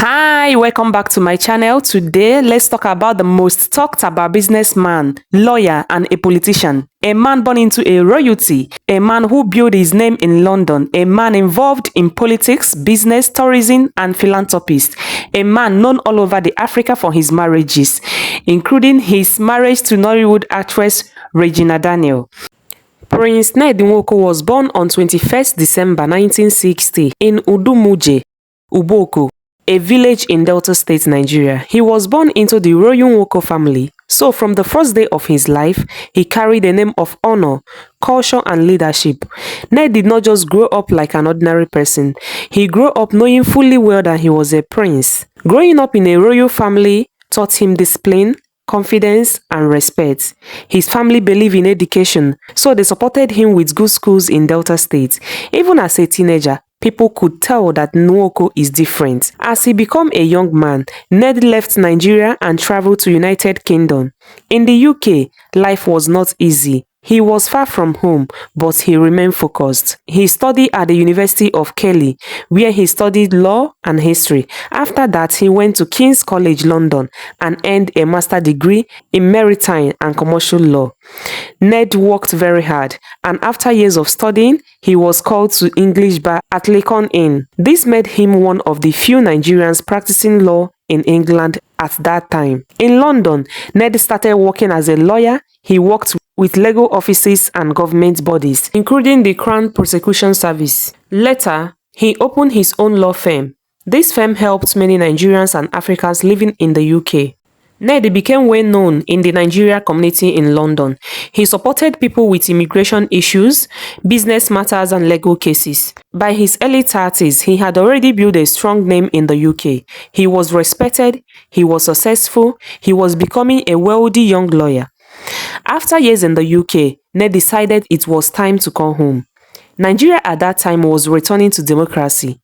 Hi, welcome back to my channel. Today, let's talk about the most talked about businessman, lawyer, and a politician. A man born into a royalty, a man who built his name in London, a man involved in politics, business, tourism, and philanthropist, a man known all over the Africa for his marriages, including his marriage to Nollywood actress Regina Daniel. Prince Ned Nwoko was born on 21st December 1960 in Udumuje, Uboko, a village in Delta State, Nigeria. He was born into the royal Nwoko family, so from the first day of his life, he carried a name of honor, culture, and leadership. Ned did not just grow up like an ordinary person. He grew up knowing fully well that he was a prince. Growing up in a royal family taught him discipline, confidence, and respect. His family believed in education, so they supported him with good schools in Delta State. Even as a teenager, people could tell that Nwoko is different. As he became a young man, Ned left Nigeria and traveled to United Kingdom. In the UK, life was not easy. He was far from home, but he remained focused. He studied at the University of Kelly, where he studied law and history. After that, he went to King's College London and earned a master's degree in maritime and commercial law. Ned worked very hard, and after years of studying, he was called to English bar at Lincoln Inn. This made him one of the few Nigerians practicing law in England at that time. In London, Ned started working as a lawyer. He worked with legal offices and government bodies, including the Crown Prosecution Service. Later, he opened his own law firm. This firm helped many Nigerians and Africans living in the UK. Ned became well known in the Nigeria community in London. He supported people with immigration issues, business matters, and legal cases. By his early 30s, he had already built a strong name in the UK. He was respected, he was successful, he was becoming a wealthy young lawyer. After years in the UK, Ned decided it was time to come home. Nigeria at that time was returning to democracy.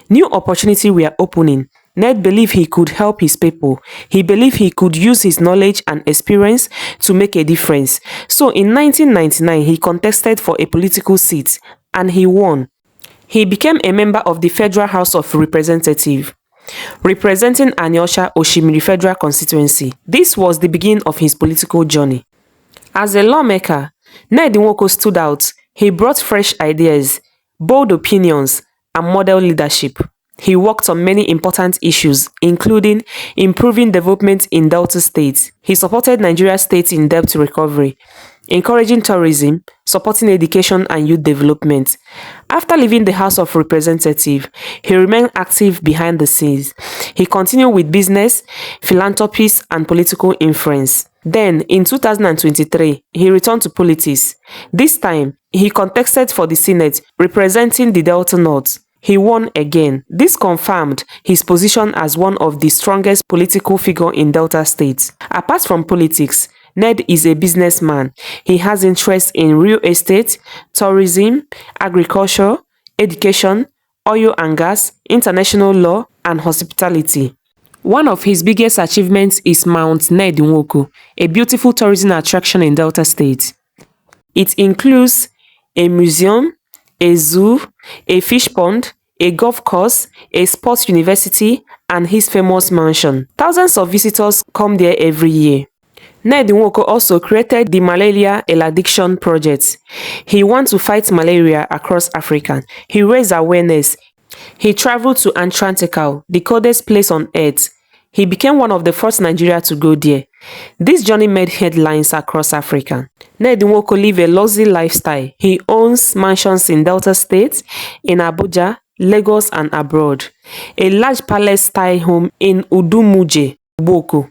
New opportunities were opening. Ned believed he could help his people. He believed he could use his knowledge and experience to make a difference. So in 1999, he contested for a political seat and he won. He became a member of the Federal House of Representatives, representing Anyosha Oshimiri Federal Constituency. This was the beginning of his political journey. As a lawmaker, Ned Nwoko stood out. He brought fresh ideas, bold opinions, and model leadership. He worked on many important issues, including improving development in Delta State. He supported Nigeria State in debt recovery, encouraging tourism, supporting education and youth development. After leaving the House of Representatives, he remained active behind the scenes. He continued with business, philanthropy, and political influence. Then, in 2023, he returned to politics. This time, he contested for the Senate, representing the Delta North. He won again. This confirmed his position as one of the strongest political figures in Delta State. Apart from politics, Ned is a businessman. He has interests in real estate, tourism, agriculture, education, oil and gas, international law, and hospitality. One of his biggest achievements is Mount Ned Nwoko, a beautiful tourism attraction in Delta State. It includes a museum, a zoo, a fish pond, a golf course, a sports university, and his famous mansion. Thousands of visitors come there every year. Ned Nwoko also created the Malaria Eradication Project. He wants to fight malaria across Africa. He raised awareness. He traveled to Antarctica, the coldest place on earth. He became one of the first Nigeria to go there. This journey made headlines across Africa. Ned Nwoko lives a luxury lifestyle. He owns mansions in Delta State, in Abuja, Lagos, and abroad. A large palace-style home in Udumuje, Uboko.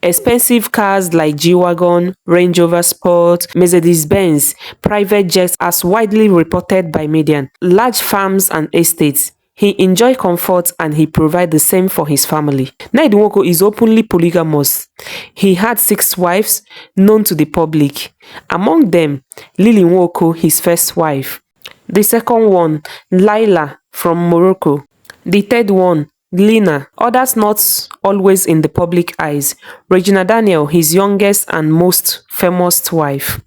Expensive cars like G-Wagon, Range Rover Sport, Mercedes-Benz, private jets as widely reported by media, large farms and estates. He enjoys comfort and he provides the same for his family. Ned Nwoko is openly polygamous. He had 6 wives known to the public. Among them, Lily Nwoko, his first wife. The second one, Laila from Morocco. The third one, Lina, others not always in the public eyes. Regina Daniel, his youngest and most famous wife.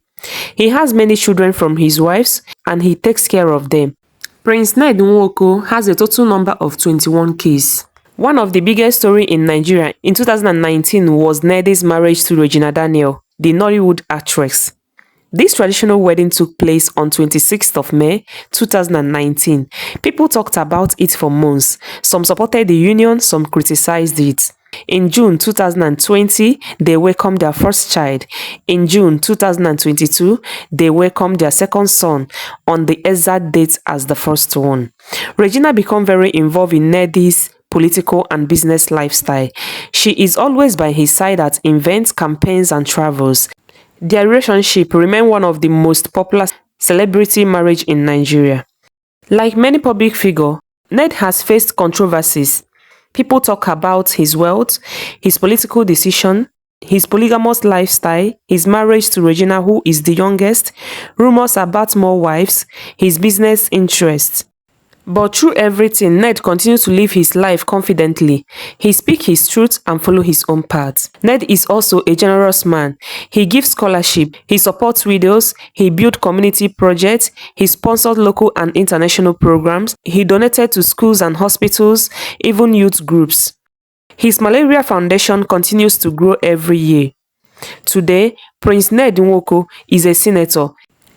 He has many children from his wives and he takes care of them. Prince Ned Nwoko has a total number of 21 kids. One of the biggest stories in Nigeria in 2019 was Nede's marriage to Regina Daniel, the Nollywood actress. This traditional wedding took place on 26th of May 2019. People talked about it for months. Some supported the union, some criticized it. In June 2020, they welcomed their first child. In June 2022, they welcomed their second son on the exact date as the first one. Regina became very involved in Nede's political and business lifestyle. She is always by his side at events, campaigns, and travels. Their relationship remains one of the most popular celebrity marriage in Nigeria. Like many public figures, Ned has faced controversies. People talk about his wealth, his political decision, his polygamous lifestyle, his marriage to Regina, who is the youngest, rumors about more wives, his business interests. But through everything, Ned continues to live his life confidently. He speaks his truth and follows his own path. Ned is also a generous man. He gives scholarship, he supports widows, he builds community projects, he sponsored local and international programs, he donated to schools and hospitals, even youth groups. His malaria foundation continues to grow every year. Today, Prince Ned Nwoko is a senator,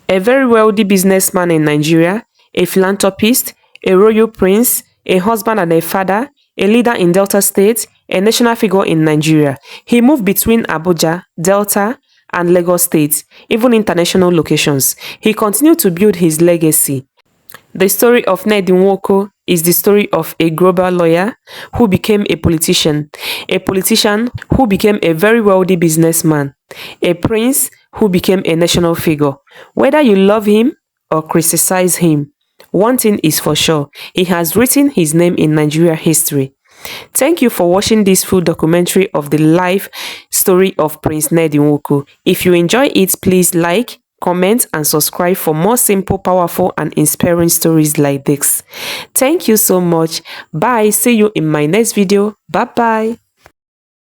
a very wealthy businessman in Nigeria, a philanthropist, a royal prince, a husband and a father, a leader in Delta State, a national figure in Nigeria. He moved between Abuja, Delta, and Lagos State, even international locations. He continued to build his legacy. The story of Ned Nwoko is the story of a global lawyer who became a politician who became a very wealthy businessman, a prince who became a national figure. Whether you love him or criticize him, one thing is for sure, he has written his name in Nigeria history. Thank you for watching this full documentary of the life story of Prince Ned Nwoko. If you enjoy it, please like, comment, and subscribe for more simple, powerful, and inspiring stories like this. Thank you so much. Bye. See you in my next video. Bye-bye.